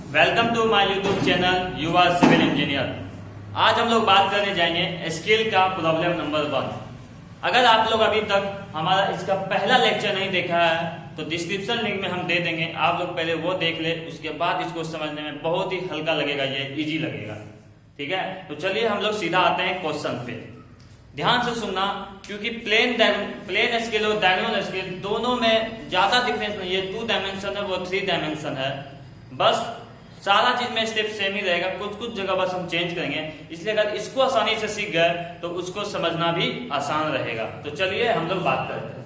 Welcome to my YouTube channel Yuva civil engineer. आज हम लोग बात करने जाएंगे स्केल का प्रॉब्लम नंबर 1। अगर आप लोग अभी तक हमारा इसका पहला लेक्चर नहीं देखा है तो डिस्क्रिप्शन लिंक में हम दे देंगे, आप लोग पहले वो देख ले, उसके बाद इसको समझने में बहुत ही हल्का लगेगा, ये इजी लगेगा। ठीक है, तो चलिए हम लोग सीधा आते हैं क्वेश्चन पे। ध्यान से सुनना, क्योंकि प्लेन स्केल और डायगोनल स्केल दोनों में ज्यादा डिफरेंस नहीं है। 2 डायमेंशन है, वो 3 डायमेंशन है। बस सारा चीज में स्टेप सेम ही रहेगा, कुछ कुछ जगह बस हम चेंज करेंगे। इसलिए अगर इसको आसानी से सीख गए तो उसको समझना भी आसान रहेगा। तो चलिए हम लोग बात करते हैं।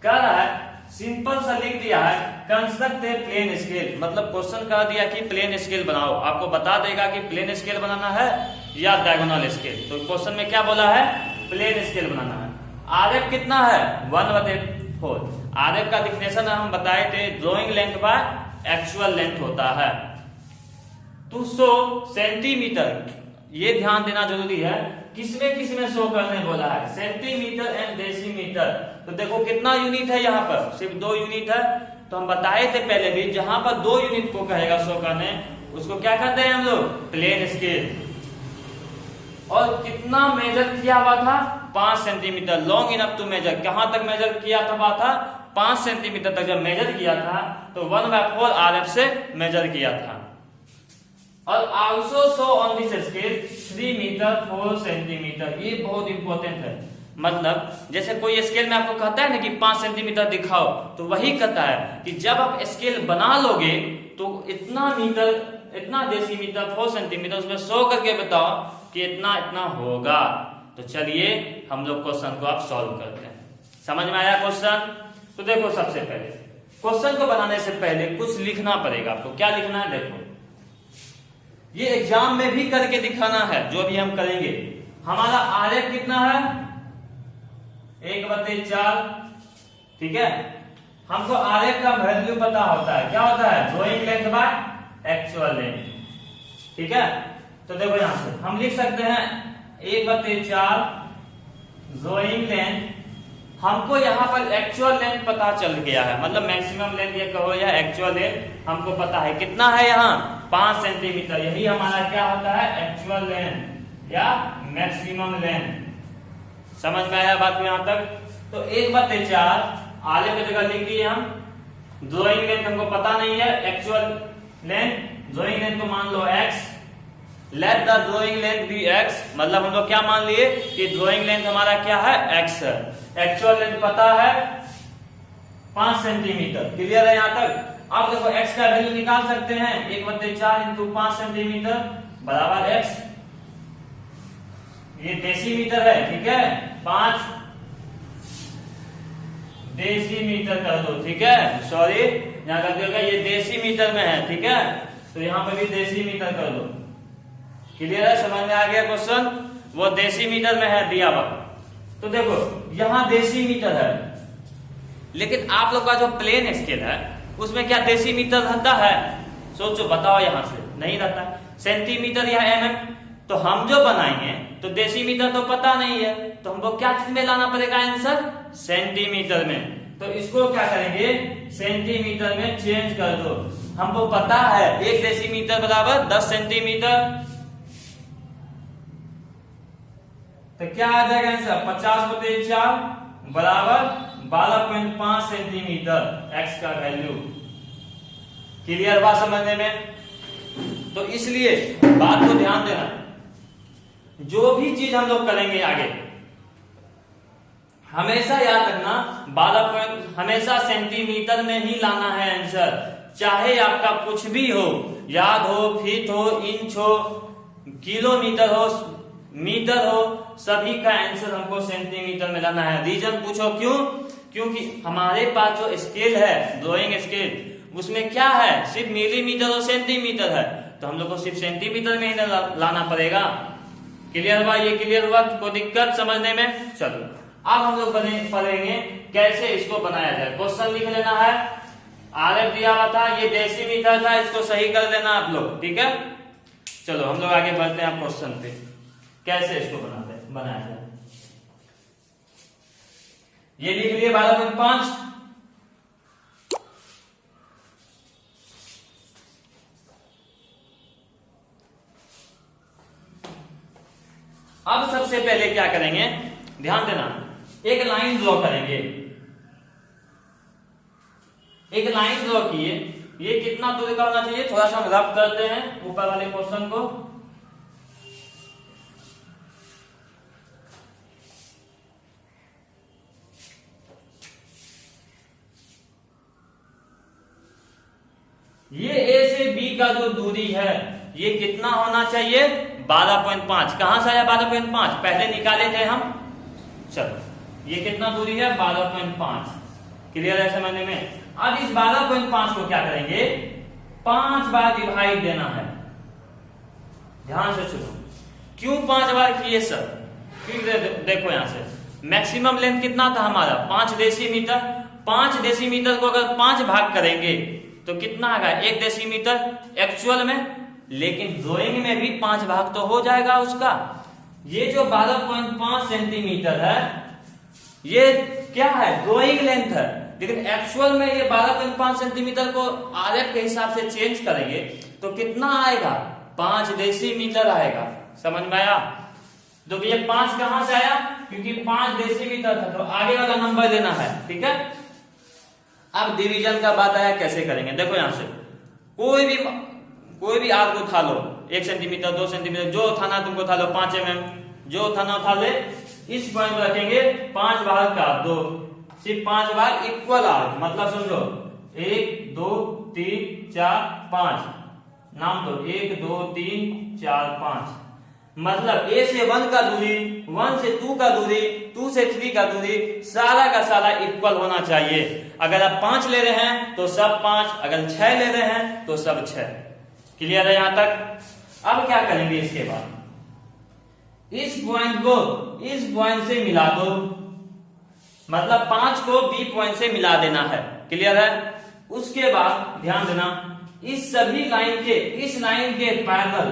कह रहा है, सिंपल सा लिख दिया है, कंस्ट्रक्ट ए प्लेन स्केल। मतलब क्वेश्चन कह दिया कि प्लेन स्केल बनाओ, आपको बता देगा कि प्लेन स्केल बनाना है या डायगोनल स्केल। तो क्वेश्चन में क्या बोला है, प्लेन स्केल बनाना है। आरएफ कितना है, 1/4। आरएफ का डिफिनेशन हम बताए थे, drawing length by actual length होता है। 200 सेंटीमीटर, ये ध्यान देना जरूरी है, किसमें शो करने बोला है, सेंटीमीटर एंड डेसीमीटर। तो देखो कितना यूनिट है, यहाँ पर सिर्फ 2 यूनिट है। तो हम बताए थे पहले भी, जहां पर 2 यूनिट को कहेगा शो करने, उसको क्या कहते हैं हम लोग, प्लेन स्केल। और कितना मेजर किया हुआ था, 5 centimetre, long enough to measure. कहां तक मेजर किया था 5 सेंटीमीटर तक जब मेजर किया था तो 1/4 आरएफ से मेजर किया था। और also show on this scale 3 metre 4 centimetre. ये बहुत इंपॉर्टेंट है। मतलब जैसे कोई स्केल में आपको कहता है ना कि 5 सेंटीमीटर दिखाओ, तो वही कहता है कि जब आप स्केल बना लोगे तो इतना मीटर, इतना डेसीमीटर, 4 सेंटीमीटर उसमें शो करके बताओ कि इतना इतना होगा। तो चलिए हम लोग क्वेश्चन को आप सॉल्व करते हैं। समझ में आया क्वेश्चन? तो देखो, सबसे पहले क्वेश्चन को बनाने से पहले कुछ लिखना पड़ेगा आपको। क्या लिखना है, देखो, ये एग्जाम में भी करके दिखाना है जो भी हम करेंगे। हमारा आरएफ कितना है, 1/4। ठीक है, हमको आरएफ का वैल्यू पता होता है, क्या होता है, drawing length by actual length. ठीक है, तो देखो यहां से हम लिख सकते हैं 1/4 ड्रॉइंग लेंथ। हमको यहाँ पर एक्चुअल लेंथ पता चल गया है, मतलब मैक्सिमम लेंथ ये कहो या एक्चुअल लेंथ हमको पता है। कितना है यहाँ, 5 सेंटीमीटर। यही हमारा क्या होता है, एक्चुअल लेंथ या मैक्सिमम लेंथ। समझ में आया बात को यहाँ तक? तो 1/4 आगे की जगह लिख दिए हम। ड्रॉइंग लेंथ हमको पता नहीं है, एक्चुअल लेंथ, ड्रॉइंग लेंथ को मान लो x। Let the drawing length be x, मतलब हम लोग क्या मान लिए कि ड्रॉइंग लेंथ हमारा क्या है, x है। एक्चुअल लेंथ पता है 5 सेंटीमीटर। क्लियर है यहाँ तक? अब देखो x का वैल्यू निकाल सकते हैं, 1/4 इंटू 5 सेंटीमीटर बराबर x। ये डेसीमीटर है, ठीक है, 5 डेसीमीटर कर दो। ठीक है, सॉरी यहाँ कर दिया, ये डेसीमीटर में है। ठीक है, तो यहाँ पे भी डेसीमीटर कर दो। क्लियर है, समझ में आ गया क्वेश्चन? वो डेसीमीटर में है दिया हुआ। तो देखो यहां डेसीमीटर है, लेकिन आप लोग का जो प्लेन स्केल है उसमें क्या डेसीमीटर रहता है? सोचो, बताओ, यहां से नहीं रहता। सेंटीमीटर या mm, तो हम जो बनाएंगे तो डेसीमीटर तो पता नहीं है, तो हमको क्या चीज में लाना पड़ेगा आंसर, सेंटीमीटर में। तो इसको क्या करेंगे, सेंटीमीटर में चेंज कर दो। हमको पता है 1 डेसीमीटर बराबर 10 सेंटीमीटर। तो क्या आ जाएगा आंसर, 50/4 बराबर 12.5 सेंटीमीटर x का वैल्यू। क्लियर बात समझने में? तो इसलिए बात को ध्यान देना, जो भी चीज हम लोग करेंगे आगे हमेशा याद रखना 12 हमेशा सेंटीमीटर में ही लाना है आंसर। चाहे आपका कुछ भी हो, याद हो, फीट हो, इंच हो, किलोमीटर हो, मीटर हो, सभी का आंसर हमको सेंटीमीटर में लाना है। रीजन पूछो क्यों? क्योंकि हमारे पास जो स्केल है, ड्रॉइंग स्केल, उसमें क्या है, सिर्फ मिलीमीटर और सेंटीमीटर है। तो हम लोग को सिर्फ सेंटीमीटर में ही लाना पड़ेगा। क्लियर हुआ? ये क्लियर हुआ? कोई दिक्कत समझने में? चलो अब हम लोग पढ़ेंगे कैसे इसको बनाया जाए। क्वेश्चन लिख लेना है, आरएफ दिया हुआ था, ये डेसीमीटर था, इसको सही कर देना आप लोग। ठीक है, चलो हम लोग आगे बढ़ते हैं क्वेश्चन पे, कैसे इसको बनाया जाए। ये लिख लिए 12.5। सबसे पहले क्या करेंगे, ध्यान देना, एक लाइन ड्रॉ करेंगे। एक लाइन ड्रॉ किए, ये कितना दूरी का होना चाहिए, थोड़ा सा हम रफ करते हैं ऊपर वाले क्वेश्चन को। ये ए से बी का जो दूरी है ये कितना होना चाहिए, 12.5। कहां से आया 12.5, पहले निकाले थे हम। चलो ये कितना दूरी है, 12.5। क्लियर है समझने में। अब इस 12.5 को क्या करेंगे, 5 बार डिवाइड देना है। ध्यान से सुनो, क्यों 5 बार किए सर, क्योंकि देखो यहां से मैक्सिमम लेंथ कितना था हमारा, 5 डेसीमीटर। 5 डेसीमीटर को अगर 5 भाग करेंगे तो कितना आएगा, 1 डेसीमीटर एक्चुअल में, लेकिन ड्राइंग में भी 5 भाग तो हो जाएगा उसका। ये जो 12.5 सेंटीमीटर है ये क्या है, ड्राइंग लेंथ है, लेकिन एक्चुअल में ये 12.5 सेंटीमीटर को आरएफ के हिसाब से चेंज करेंगे तो कितना आएगा, 5 डेसीमीटर आएगा। समझ में आया। तो ये 5 कहां से आया, क्योंकि 5 डेसीमीटर था, तो आगे वाला नंबर देना है। ठीक है, अब डिवीजन का बात आया, कैसे करेंगे। देखो यहां से कोई भी आग को उठा लो, 1 सेंटीमीटर 2 सेंटीमीटर जो उठाना तुमको उठा लो, 5 mm जो उठाना उठा ले। इस पॉइंट पर रखेंगे 5 भाग का 2, सिर्फ 5 भाग इक्वल आर्क, मतलब समझो 1 2 3 4 5, नाम दो 1 2 3 4 5, मतलब ए से 1 का दूरी, 1 से 2 का दूरी, 2 से 3 का दूरी, सारा का सारा इक्वल होना चाहिए। अगर आप 5 ले रहे हैं तो सब 5, अगर 6 ले रहे हैं तो सब 6। क्लियर है यहां तक। अब क्या करेंगे, इसके बाद इस पॉइंट को इस पॉइंट से मिला दो, मतलब 5 को बी पॉइंट से मिला देना है। क्लियर है। उसके बाद ध्यान देना, इस सभी लाइन के, इस लाइन के पैरेलल,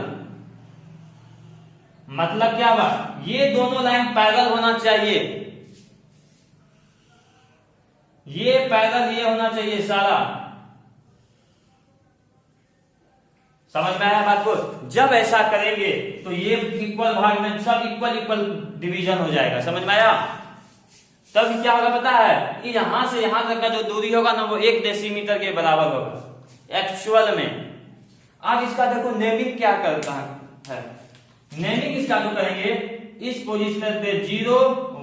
मतलब क्या हुआ, ये दोनों लाइन पैरेलल होना चाहिए, ये पैरेलल ये होना चाहिए सारा। समझ में आया बात को। जब ऐसा करेंगे तो ये इक्वल भाग में सब इक्वल डिवीजन हो जाएगा। समझ में आया। तब क्या होगा पता है, कि यहां से यहां तक का जो दूरी होगा ना वो 1 डेसीमीटर के बराबर होगा एक्चुअल में। अब इसका देखो नेमिंग क्या करता है, नेमिंग इसका जो करेंगे, इस पोजीशन पे 0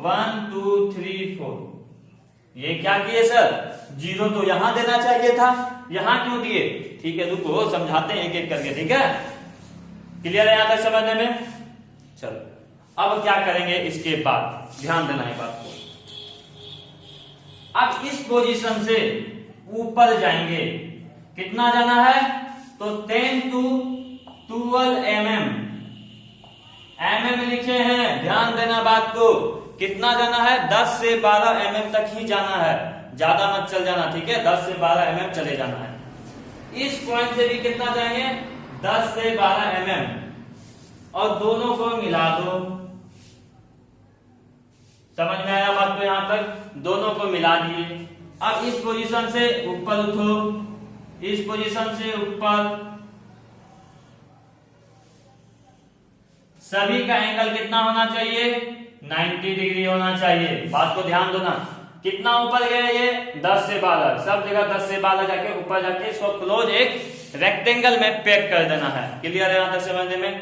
1 2 3 4, ये क्या किए सर, 0 तो यहां देना चाहिए था, यहां क्यों दिए। ठीक है, रुको समझाते हैं एक एक करके। ठीक है, क्लियर है यहां तक समझने में। चलो अब क्या करेंगे, इसके बाद ध्यान देना है बात को। अब इस पोजीशन से ऊपर जाएंगे, कितना जाना है, तो 10 to 12 mm, लिखे हैं, ध्यान देना बात को। कितना जाना है, 10 से 12 mm तक ही जाना है, ज्यादा मत चल जाना। ठीक है, 10 से 12 mm चले जाना है। इस पॉइंट से भी कितना जाएंगे, 10 से 12 mm, और दोनों को मिला दो। समझ में आया बात को, यहां तक दोनों को मिला दिए। अब इस पोजीशन से ऊपर उठो, इस पोजीशन से ऊपर, सभी का एंगल कितना होना चाहिए, 90 डिग्री होना चाहिए। बात को ध्यान दो ना, कितना ऊपर गया ये, 10 से 12, सब जगह 10 से 12 जाके ऊपर जाके इसको क्लोज एक रेक्टेंगल में पैक कर देना है। क्लियर है यहां तक समझने में।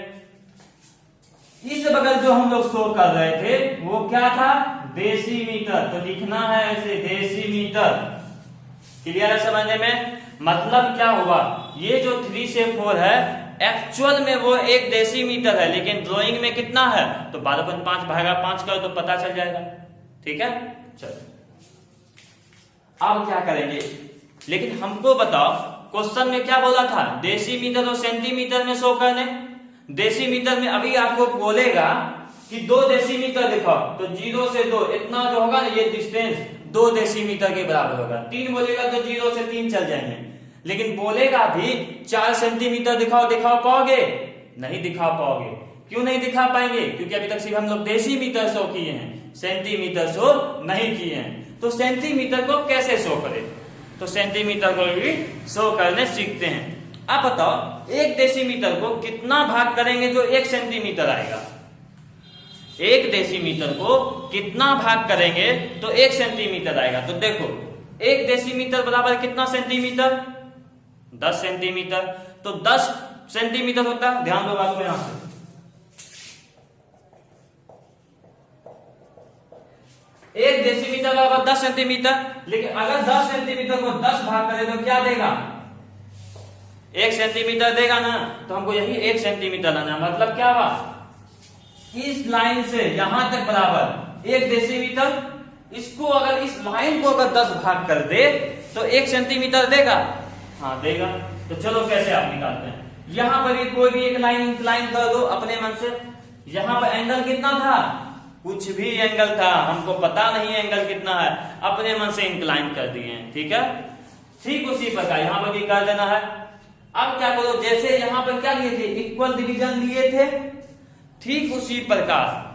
इस बगल जो हम लोग शो कर रहे थे वो क्या था, डेसीमीटर, तो लिखना है ऐसे डेसीमीटर। क्लियर है समझने में। मतलब क्या हुआ, ये जो 3 से 4 है एक्चुअल में वो 1 डेसीमीटर है, लेकिन ड्राइंग में कितना है, तो 12.5 भागा 5 करो तो पता चल जाएगा। ठीक है, चलो अब क्या करेंगे, लेकिन हमको बताओ क्वेश्चन में क्या बोला था, डेसीमीटर और सेंटीमीटर में शो करने। डेसीमीटर में अभी आपको बोलेगा कि 2 डेसीमीटर दिखाओ, तो 0 से 2 इतना जो होगा ना, ये डिस्टेंस 2 डेसीमीटर के बराबर होगा। 3 बोलेगा तो 0 से 3 चल जाएंगे, लेकिन बोलेगा भी 4 सेंटीमीटर दिखाओ, दिखा पाओगे, नहीं दिखा पाओगे। क्यों नहीं दिखा पाएंगे, क्योंकि अभी तक सिर्फ हम लोग डेसीमीटर शो किए हैं, सेंटीमीटर शो नहीं किए हैं। तो सेंटीमीटर को कैसे शो करें, तो सेंटीमीटर को भी शो करने सीखते हैं। अब बताओ 1 डेसीमीटर को कितना भाग करेंगे जो 1 सेंटीमीटर आएगा। 1 डेसीमीटर को कितना भाग करेंगे तो 1 सेंटीमीटर आएगा। तो देखो 1 डेसीमीटर बराबर कितना सेंटीमीटर, 10 सेंटीमीटर। तो 10 सेंटीमीटर होता है, ध्यान दो बात को, यहां से 1 डेसीमीटर बराबर 10 सेंटीमीटर। लेकिन अगर 10 सेंटीमीटर को 10 भाग करें तो क्या देगा, 1 सेंटीमीटर देगा ना। तो हमको यही 1 सेंटीमीटर लाना, मतलब क्या हुआ, इस लाइन से यहां तक बराबर 1 डेसीमीटर। इसको अगर इस लाइन को अगर 10 भाग कर दे तो 1 सेंटीमीटर देगा, हाँ देगा। तो चलो कैसे आप निकालते हैं, यहां पर भी कोई भी एक लाइन इंक्लाइन कर दो अपने मन से। यहां पर एंगल कितना था, कुछ भी एंगल था, हमको पता नहीं एंगल कितना है, अपने मन से इंक्लाइन कर दिए हैं, ठीक है। ठीक उसी प्रकार यहां पर भी कर देना है। अब क्या करो, जैसे यहां पर क्या लिए थे, इक्वल डिवीजन लिए थे, ठीक उसी प्रकार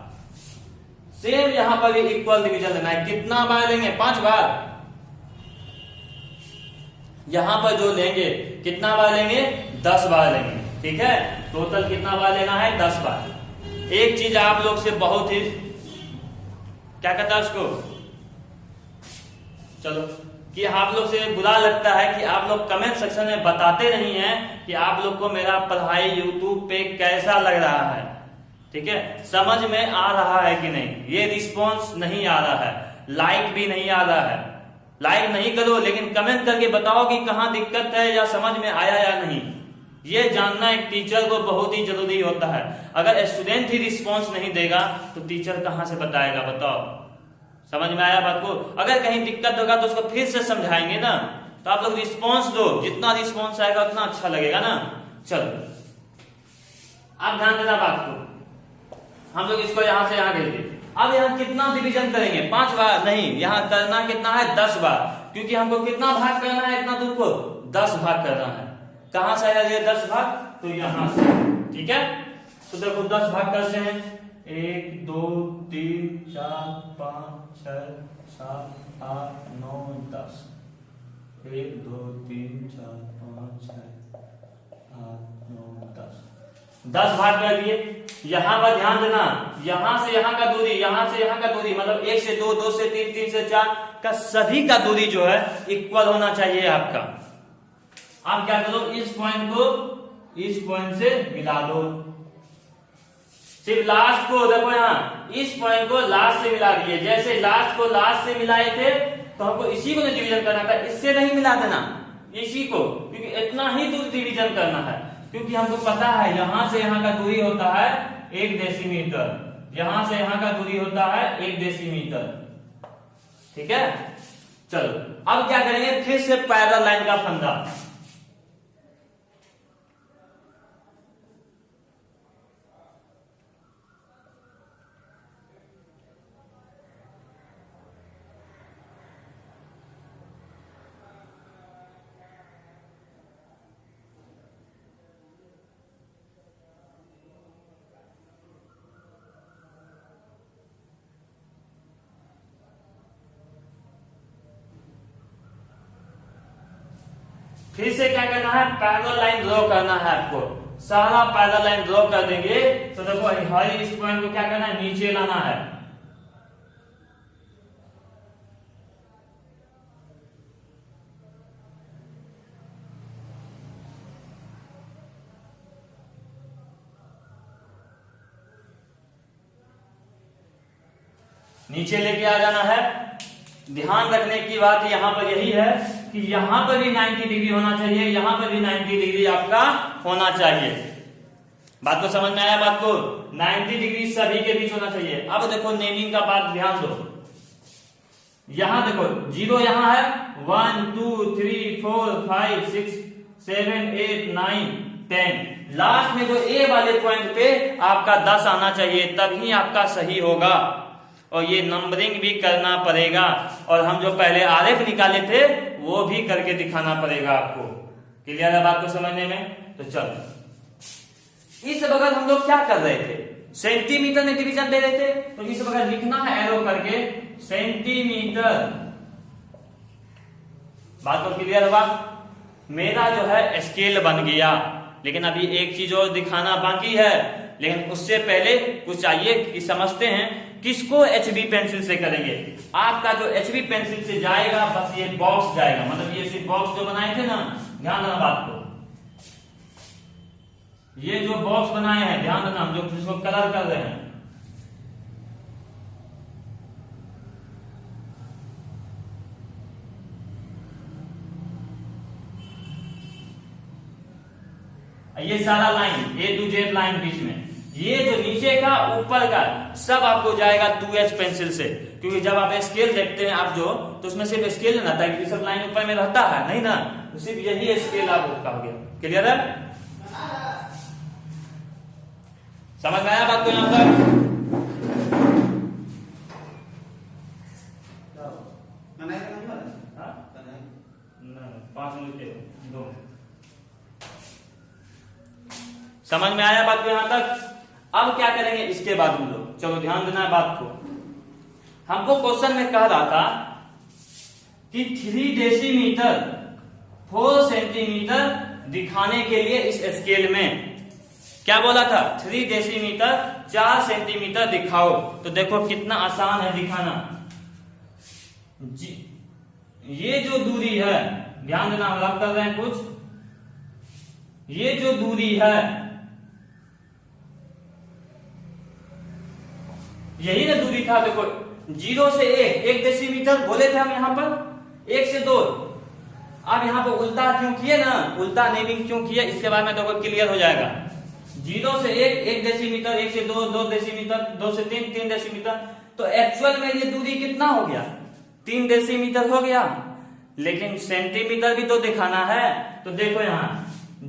सेम यहां पर भी इक्वल डिवीजन लेना है। कितना बार लेंगे, 5 बार। यहां पर जो लेंगे कितना बार लेंगे, 10 बार लेंगे, ठीक है। टोटल कितना बार लेना है, 10 बार। एक चीज आप लोग से बहुत ही क्या कहता है उसको, चलो कि आप लोग से बुरा लगता है कि आप लोग कमेंट सेक्शन में बताते नहीं हैं कि आप लोग को मेरा पढ़ाई यूट्यूब पे कैसा लग रहा है, ठीक है, समझ में आ रहा है कि नहीं। ये रिस्पॉन्स नहीं आ रहा है, लाइक भी नहीं आ रहा है। लाइक नहीं करो लेकिन कमेंट करके बताओ कि कहाँ दिक्कत है या समझ में आया या नहीं। ये जानना एक टीचर को बहुत ही जरूरी होता है। अगर स्टूडेंट ही रिस्पॉन्स नहीं देगा तो टीचर कहाँ से बताएगा, बताओ। समझ में आया बात को। अगर कहीं दिक्कत होगा तो उसको फिर से समझाएंगे ना। तो आप लोग रिस्पॉन्स दो, जितना रिस्पॉन्स आएगा उतना अच्छा लगेगा ना। चलो आप ध्यान देना बात को। हम लोग इसको यहां से यहां भेज दिए। अब यहाँ कितना डिवीजन करेंगे, 5 बार नहीं, यहाँ करना कितना है, 10 बार। क्योंकि हमको कितना भाग करना है, इतना दूर को 10 भाग करना है। कहां से आया ये 10 भाग, तो यहां से, ठीक है। तो देखो 10 भाग करते हैं, 1 2 3 4 5 6 7 8 9 10। 1 2 3 4 5 6 8 9 10। 10 भाग कर दिए। यहां पर ध्यान देना, यहां से यहां का दूरी, यहां से यहां का दूरी, मतलब 1 से 2, 2 से 3, 3 से 4 का सभी का दूरी जो है इक्वल होना चाहिए आपका। आप क्या करो, इस पॉइंट को इस पॉइंट से मिला दो। सिर्फ लास्ट को देखो, यहाँ इस पॉइंट को लास्ट से मिला दिए। जैसे लास्ट को लास्ट से मिलाए थे तो हमको इसी को डिवीजन करना था, इससे नहीं मिला देना, इसी को, क्योंकि इतना ही दूर डिवीजन करना है। क्योंकि हमको पता है यहां से यहां का दूरी होता है 1 डेसीमीटर, यहां से यहां का दूरी होता है 1 डेसीमीटर, ठीक है। चलो अब क्या करेंगे, फिर से पैरेलल लाइन का फंदा। फिर से क्या करना है, पैरेलल लाइन ड्रॉ करना है आपको। सारा पैरेलल लाइन ड्रॉ कर देंगे तो देखो हर इस पॉइंट को क्या करना है, नीचे लाना है। नीचे लेके आ जाना है। ध्यान रखने की बात यहां पर यही है कि यहां पर भी 90 डिग्री होना चाहिए, यहां पर भी 90 डिग्री आपका होना चाहिए। बात को समझ में आया, बात को 90 डिग्री सभी के बीच होना चाहिए। अब देखो नेमिंग का बात ध्यान दो। यहां देखो 0 यहां है, 1 2 3 4 5 6 7 8 9 10। लास्ट में जो ए वाले पॉइंट पे आपका 10 आना चाहिए, तभी आपका सही होगा। और ये नंबरिंग भी करना पड़ेगा, और हम जो पहले आरेख निकाले थे वो भी करके दिखाना पड़ेगा आपको। क्लियर है बात को समझने में। तो चलो इस बगल हम लोग क्या कर रहे थे, सेंटीमीटर में डिवीजन दे रहे थे, तो इस बगल लिखना है एरो करके सेंटीमीटर। बात को क्लियर हुआ। मेरा जो है स्केल बन गया, लेकिन अभी एक चीज और दिखाना बाकी है। लेकिन उससे पहले कुछ आइए कि समझते हैं किसको HB पेंसिल से करेंगे। आपका जो HB पेंसिल से जाएगा बस ये बॉक्स जाएगा, मतलब ये सिर्फ बॉक्स जो बनाए थे ना, ध्यान देना बात को, ये जो बॉक्स बनाए हैं ध्यान देना, हम जो जिसको कलर कर रहे हैं, ये सारा line A to Z line बीच में, ये जो नीचे का ऊपर का सब आपको जाएगा 2H पेंसिल से, क्योंकि जब आप स्केल देखते हैं आप जो, तो उसमें सिर्फ स्केल नहीं रहता है, क्योंकि सब लाइन ऊपर में रहता है नहीं ना, तो सिर्फ यही स्केल आप कहोगे। क्लियर है? समझ में आया बात को यहां तक? 5 मिनट 2 समझ में आया बात को यहां तक? अब क्या करेंगे इसके बाद हम लोग, चलो ध्यान देना है बात को। हमको क्वेश्चन में कह रहा था कि 3 डेसीमीटर 4 सेंटीमीटर दिखाने के लिए इस स्केल में क्या बोला था, 3 डेसीमीटर 4 सेंटीमीटर दिखाओ। तो देखो कितना आसान है दिखाना। ये जो दूरी है, ध्यान देना, हम रब कर रहे हैं कुछ, ये जो दूरी है यही ना दूरी था। देखो 0 से 1 डेसीमीटर बोले थे हम यहाँ पर, 1 से 2। अब यहाँ पर उल्टा क्यों किए ना, उल्टा नेमिंग क्यों किए, इसके बाद में देखो क्लियर हो जाएगा। 0 से 1 डेसीमीटर, 1 से 2 डेसीमीटर, 2 से 3 डेसीमीटर। तो एक्चुअल में ये दूरी कितना हो गया, 3 डेसीमीटर हो गया, लेकिन सेंटीमीटर भी तो दिखाना है। तो देखो यहाँ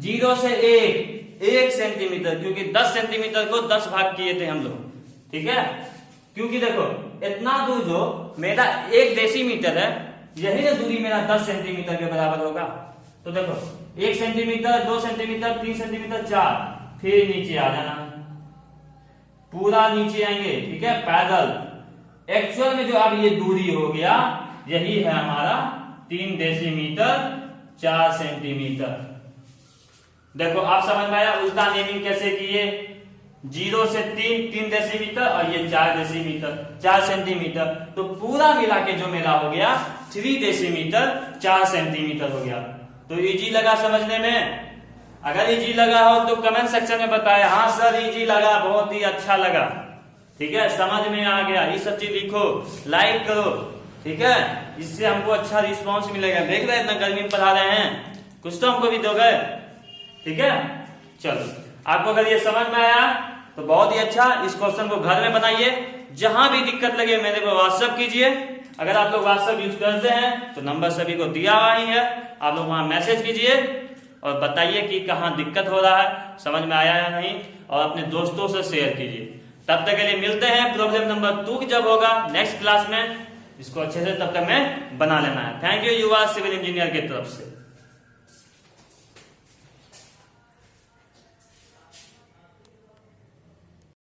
0 से 1 सेंटीमीटर, क्योंकि 10 सेंटीमीटर को 10 भाग किए थे हम लोग, ठीक है। क्योंकि देखो इतना दूर जो मेरा 1 डेसीमीटर है, यही ना दूरी मेरा 10 सेंटीमीटर के बराबर होगा। तो देखो 1 सेंटीमीटर, 2 सेंटीमीटर, 3 सेंटीमीटर, 4, फिर नीचे आ जाना, पूरा नीचे आएंगे, ठीक है, पैदल। एक्चुअल में जो अब ये दूरी हो गया, यही है हमारा 3 डेसीमीटर 4 सेंटीमीटर। देखो आप समझ में आया उल्टा नेमिंग कैसे किए। 0 से 3 डेसीमीटर और ये 4 डेसीमीटर 4 सेंटीमीटर, तो पूरा मिला के जो मेरा हो गया 3 डेसीमीटर 4 सेंटीमीटर हो गया। तो इजी लगा समझने में? अगर इजी लगा हो तो कमेंट सेक्शन में बताएं, हाँ सर इजी लगा, बहुत ही अच्छा लगा, ठीक है, समझ में आ गया, ये सब चीज लिखो, लाइक करो, ठीक है, इससे हमको अच्छा रिस्पॉन्स मिलेगा। देख रहे हैं इतना गर्मी में पढ़ा रहे हैं, कुछ तो हमको भी दोगे, ठीक है। चलो आपको अगर ये समझ में आया तो बहुत ही अच्छा, इस क्वेश्चन को घर में बनाइए, जहां भी दिक्कत लगे मेरे को व्हाट्सएप कीजिए। अगर आप लोग व्हाट्सएप यूज करते हैं तो नंबर सभी को दिया हुआ ही है, आप लोग वहां मैसेज कीजिए और बताइए कि कहाँ दिक्कत हो रहा है, समझ में आया या नहीं, और अपने दोस्तों से शेयर कीजिए। तब तक के लिए मिलते हैं प्रॉब्लम नंबर 2 जब होगा नेक्स्ट क्लास में, इसको अच्छे से तब तक में बना लेना है। थैंक यू युवा सिविल इंजीनियर की तरफ से।